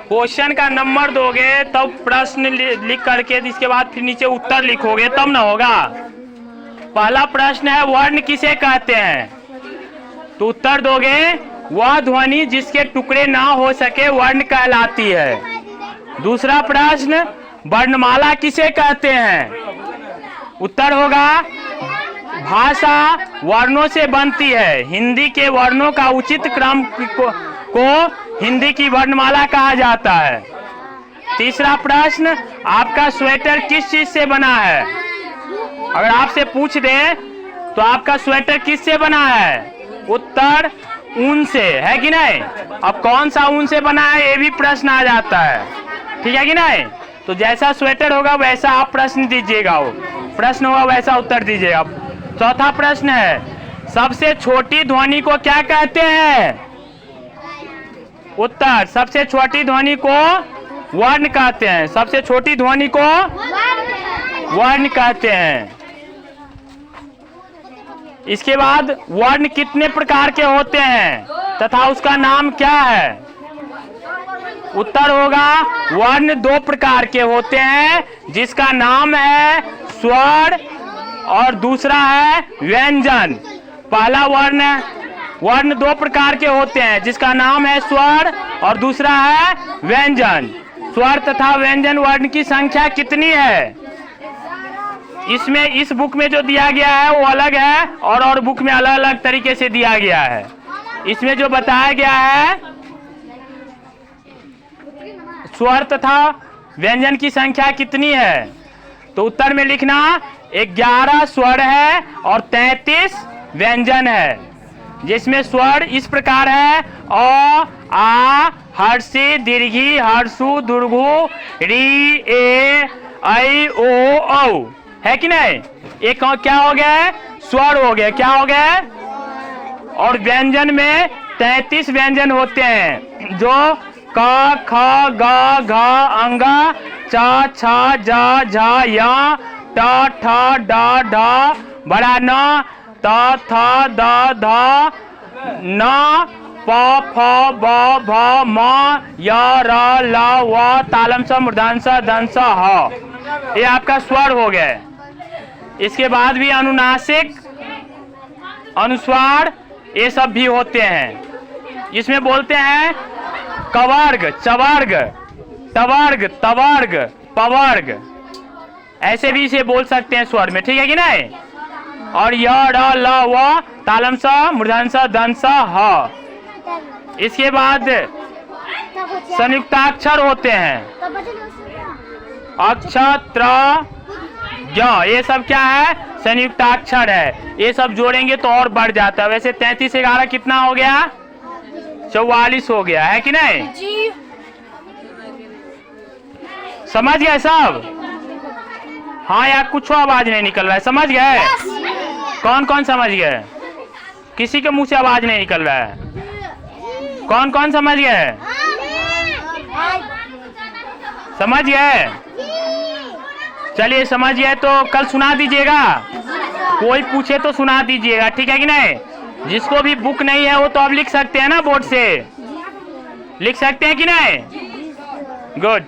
Question का number दोगे तब प्रश्न लिख करके इसके बाद फिर नीचे उत्तर लिखोगे तब ना होगा। पहला प्रश्न है वर्ण किसे कहते हैं, तो उत्तर दोगे वह ध्वनि जिसके टुकड़े ना हो सके वर्ण कहलाती है। दूसरा प्रश्न वर्णमाला किसे कहते हैं, उत्तर होगा भाषा वर्णों से बनती है, हिंदी के वर्णों का उचित क्रम को हिंदी की वर्णमाला कहा जाता है। तीसरा प्रश्न आपका स्वेटर किस चीज से बना है, अगर आपसे पूछ दे तो आपका स्वेटर किस से बना है, उत्तर ऊन से, है कि नहीं। अब कौन सा ऊन से बना है ये भी प्रश्न आ जाता है, ठीक है कि नहीं। तो जैसा स्वेटर होगा वैसा आप प्रश्न दीजिएगा, वो प्रश्न होगा वैसा उत्तर दीजिएगा। चौथा प्रश्न है सबसे छोटी ध्वनि को क्या कहते हैं, उत्तर सबसे छोटी ध्वनि को वर्ण कहते हैं, सबसे छोटी ध्वनि को वर्ण कहते हैं। इसके बाद वर्ण कितने प्रकार के होते हैं तथा उसका नाम क्या है, उत्तर होगा वर्ण 2 प्रकार के होते हैं जिसका नाम है स्वर और दूसरा है व्यंजन। पहला वर्ण 2 प्रकार के होते हैं जिसका नाम है स्वर और दूसरा है व्यंजन। स्वर तथा व्यंजन वर्ण की संख्या कितनी है, इसमें इस बुक में जो दिया गया है वो अलग है और बुक में अलग अलग तरीके से दिया गया है। इसमें जो बताया गया है स्वर तथा व्यंजन की संख्या कितनी है, तो उत्तर में लिखना 11 स्वर है और 33 व्यंजन है, जिसमें स्वर इस प्रकार है अ आ हर्षी दीर्घी हर्षु दुर्घु री ए ऐ ओ औ, है कि नहीं। एक क्या हो गया, स्वर हो गया, क्या हो गया। और व्यंजन में 33 व्यंजन होते हैं जो क ख ग घ अंग च छ ज झ य ट ठ ड ढ बड़ा न त थ द ध न प फ ब भ म य र ल व तालम स मूर्धन स धन स ह, ये आपका स्वर हो गया। इसके बाद भी अनुनासिक अनुस्वार ये सब भी होते हैं। इसमें बोलते हैं कवर्ग चवर्ग टवर्ग तवर्ग पवर्ग, ऐसे भी इसे बोल सकते हैं स्वर में, ठीक है कि नहीं। और य र ल व तालम स मूर्धन स धन स ह। इसके बाद संयुक्ताक्षर होते हैं अक्षत्र ज, ये सब क्या है, संयुक्ताक्षर है। ये सब जोड़ेंगे तो और बढ़ जाता है। वैसे 33 11 कितना हो गया, 44 हो गया, है कि नहीं जी? समझ गए सब, हाँ यार कुछ आवाज नहीं निकल रहा है, समझ गए? कौन कौन समझ गए, किसी के मुंह से आवाज नहीं निकल रहा है, कौन कौन समझ गए, समझ गए? चलिए समझ गए तो कल सुना दीजिएगा, कोई पूछे तो सुना दीजिएगा, ठीक है कि नहीं। जिसको भी बुक नहीं है वो तो अब लिख सकते हैं ना, बोर्ड से लिख सकते हैं कि नहीं। गुड।